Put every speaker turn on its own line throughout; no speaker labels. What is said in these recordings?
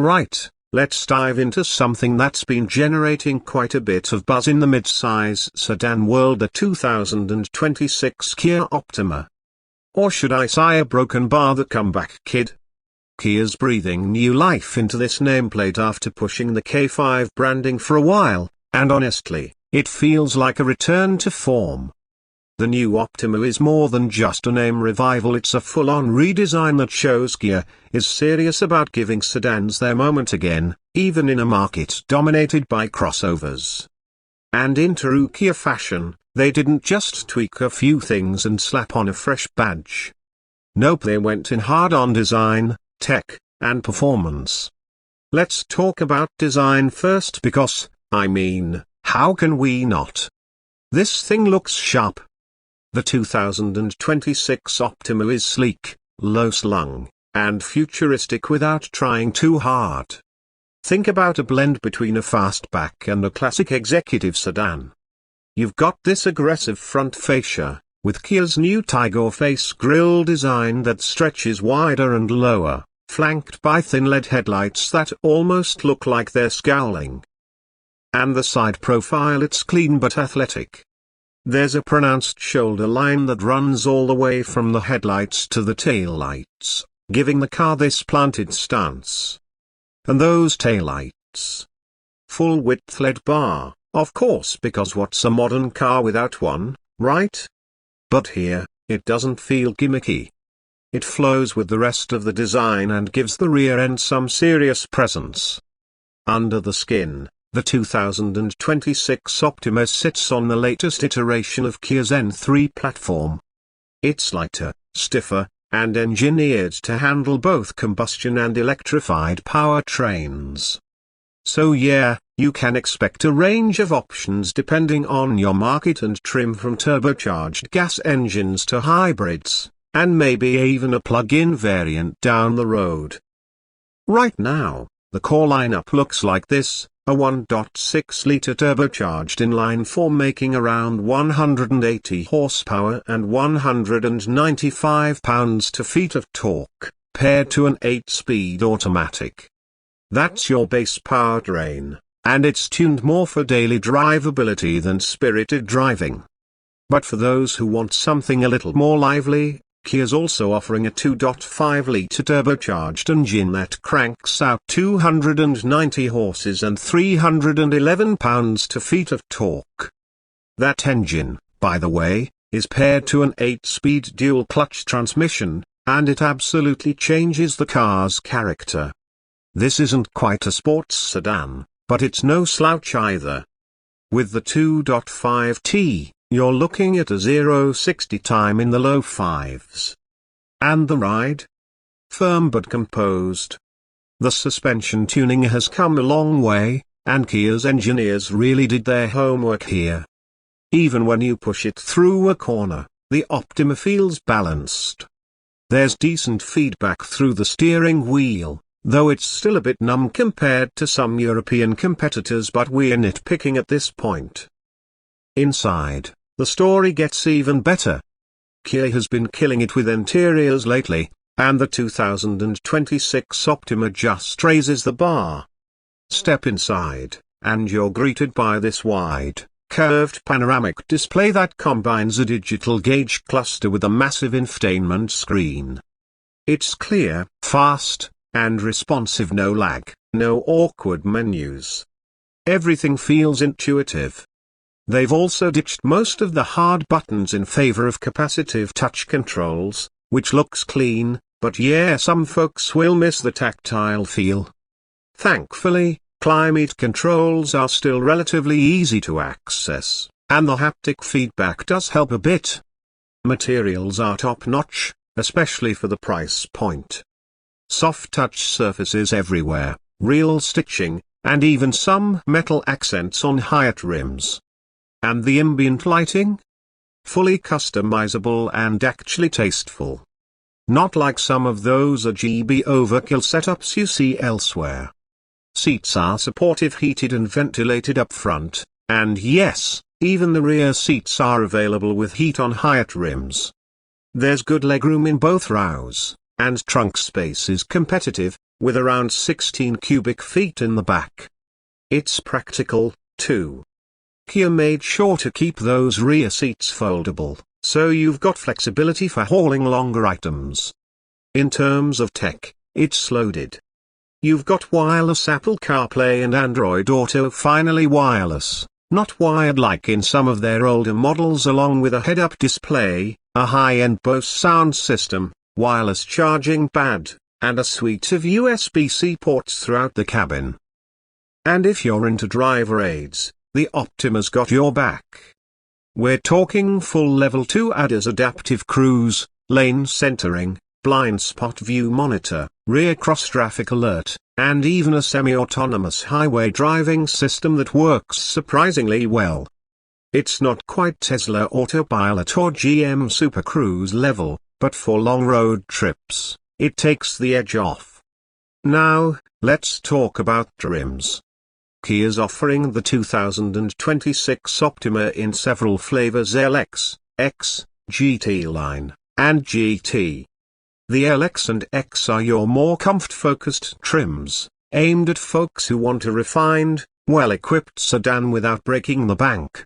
right, let's dive into something that's been generating quite a bit of buzz in the mid-size sedan world, the 2026 Kia Optima. Or should I say a broken bar, the comeback kid? Kia's breathing new life into this nameplate after pushing the K5 branding for a while, and honestly, it feels like a return to form. The new Optima is more than just a name revival, it's a full-on redesign that shows Kia is serious about giving sedans their moment again, even in a market dominated by crossovers. And in true Kia fashion, they didn't just tweak a few things and slap on a fresh badge. Nope, they went in hard on design, tech, and performance. Let's talk about design first because, how can we not? This thing looks sharp. The 2026 Optima is sleek, low-slung, and futuristic without trying too hard. Think about a blend between a fastback and a classic executive sedan. You've got this aggressive front fascia, with Kia's new Tiger face grille design that stretches wider and lower, flanked by thin LED headlights that almost look like they're scowling. And the side profile, it's clean but athletic. There's a pronounced shoulder line that runs all the way from the headlights to the taillights, giving the car this planted stance. And those taillights. Full-width LED bar, of course, because what's a modern car without one, right? But here, it doesn't feel gimmicky. It flows with the rest of the design and gives the rear end some serious presence. Under the skin, the 2026 Optima sits on the latest iteration of Kia's N3 platform. It's lighter, stiffer, and engineered to handle both combustion and electrified powertrains. So yeah, you can expect a range of options depending on your market and trim, from turbocharged gas engines to hybrids, and maybe even a plug-in variant down the road. Right now, the core lineup looks like this: a 1.6-litre turbocharged inline-4 making around 180 horsepower and 195 pounds-to-feet of torque, paired to an 8-speed automatic. That's your base powertrain, and it's tuned more for daily drivability than spirited driving. But for those who want something a little more lively, Kia's also offering a 2.5-litre turbocharged engine that cranks out 290 horses and 311 pounds-to-feet of torque. That engine, by the way, is paired to an 8-speed dual-clutch transmission, and it absolutely changes the car's character. This isn't quite a sports sedan, but it's no slouch either. With the 2.5T, you're looking at a 0-60 time in the low 5s. And the ride? Firm but composed. The suspension tuning has come a long way, and Kia's engineers really did their homework here. Even when you push it through a corner, the Optima feels balanced. There's decent feedback through the steering wheel, though it's still a bit numb compared to some European competitors, but we're nitpicking at this point. Inside, the story gets even better. Kia has been killing it with interiors lately, and the 2026 Optima just raises the bar. Step inside, and you're greeted by this wide, curved panoramic display that combines a digital gauge cluster with a massive infotainment screen. It's clear, fast, and responsive, no lag, no awkward menus. Everything feels intuitive. They've also ditched most of the hard buttons in favor of capacitive touch controls, which looks clean, but yeah, some folks will miss the tactile feel. Thankfully, climate controls are still relatively easy to access, and the haptic feedback does help a bit. Materials are top-notch, especially for the price point. Soft touch surfaces everywhere, real stitching, and even some metal accents on Hyatt rims. And the ambient lighting? Fully customizable and actually tasteful. Not like some of those RGB overkill setups you see elsewhere. Seats are supportive, heated and ventilated up front, and yes, even the rear seats are available with heat on Hyatt rims. There's good legroom in both rows, and trunk space is competitive, with around 16 cubic feet in the back. It's practical, too. Kia made sure to keep those rear seats foldable, so you've got flexibility for hauling longer items. In terms of tech, it's loaded. You've got wireless Apple CarPlay and Android Auto, finally wireless, not wired like in some of their older models, along with a head-up display, a high-end Bose sound system, wireless charging pad, and a suite of USB-C ports throughout the cabin. And if you're into driver aids, the Optima's got your back. We're talking full Level 2 ADAS adaptive cruise, lane centering, blind spot view monitor, rear cross-traffic alert, and even a semi-autonomous highway driving system that works surprisingly well. It's not quite Tesla Autopilot or GM Super Cruise level, but for long road trips, it takes the edge off. Now, let's talk about trims. Kia's offering the 2026 Optima in several flavors: LX, X, GT line, and GT. The LX and X are your more comfort-focused trims, aimed at folks who want a refined, well-equipped sedan without breaking the bank.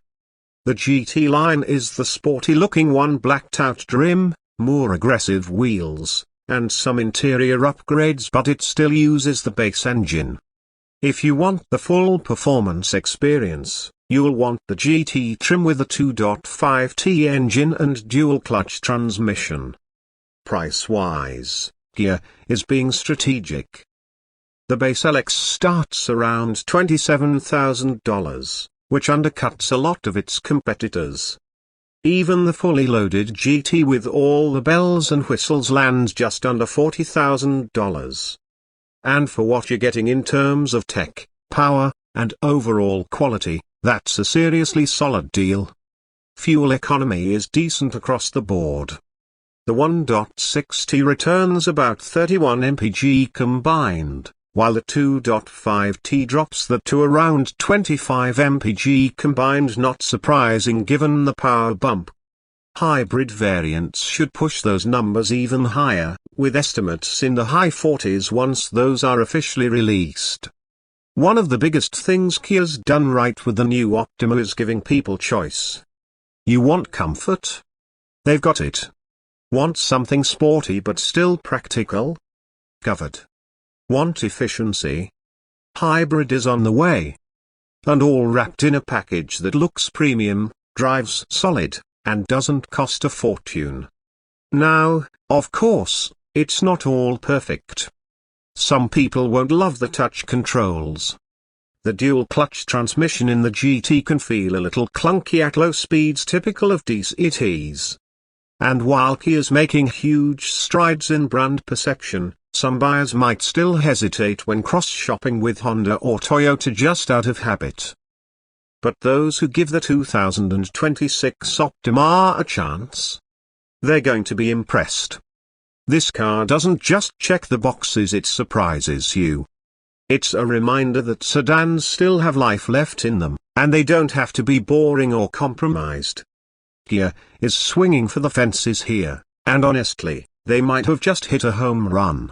The GT line is the sporty-looking one, blacked-out trim, more aggressive wheels, and some interior upgrades, but it still uses the base engine. If you want the full performance experience, you'll want the GT trim with the 2.5T engine and dual-clutch transmission. Price-wise, Kia is being strategic. The base LX starts around $27,000, which undercuts a lot of its competitors. Even the fully loaded GT with all the bells and whistles lands just under $40,000. And for what you're getting in terms of tech, power, and overall quality, that's a seriously solid deal. Fuel economy is decent across the board. The 1.6T returns about 31 mpg combined, while the 2.5T drops that to around 25 mpg combined, not surprising given the power bump. Hybrid variants should push those numbers even higher, with estimates in the high 40s once those are officially released. One of the biggest things Kia's done right with the new Optima is giving people choice. You want comfort? They've got it. Want something sporty but still practical? Covered. Want efficiency? Hybrid is on the way. And all wrapped in a package that looks premium, drives solid, and doesn't cost a fortune. Now, of course, it's not all perfect. Some people won't love the touch controls. The dual-clutch transmission in the GT can feel a little clunky at low speeds, typical of DCTs. And while Kia's making huge strides in brand perception, some buyers might still hesitate when cross-shopping with Honda or Toyota just out of habit. But those who give the 2026 Optima a chance, they're going to be impressed. This car doesn't just check the boxes, it surprises you. It's a reminder that sedans still have life left in them, and they don't have to be boring or compromised. Kia is swinging for the fences here, and honestly, they might have just hit a home run.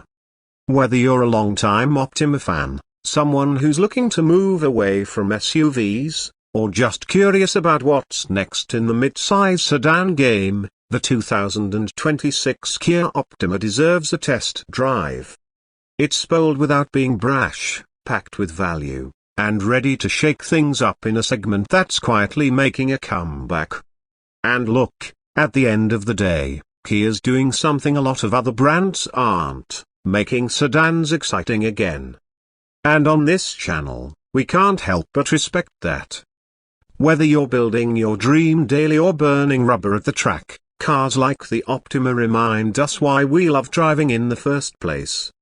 Whether you're a long-time Optima fan, someone who's looking to move away from SUVs, or just curious about what's next in the mid-size sedan game, the 2026 Kia Optima deserves a test drive. It's bold without being brash, packed with value, and ready to shake things up in a segment that's quietly making a comeback. And look, at the end of the day, Kia's doing something a lot of other brands aren't, making sedans exciting again. And on this channel, we can't help but respect that. Whether you're building your dream daily or burning rubber at the track, cars like the Optima remind us why we love driving in the first place.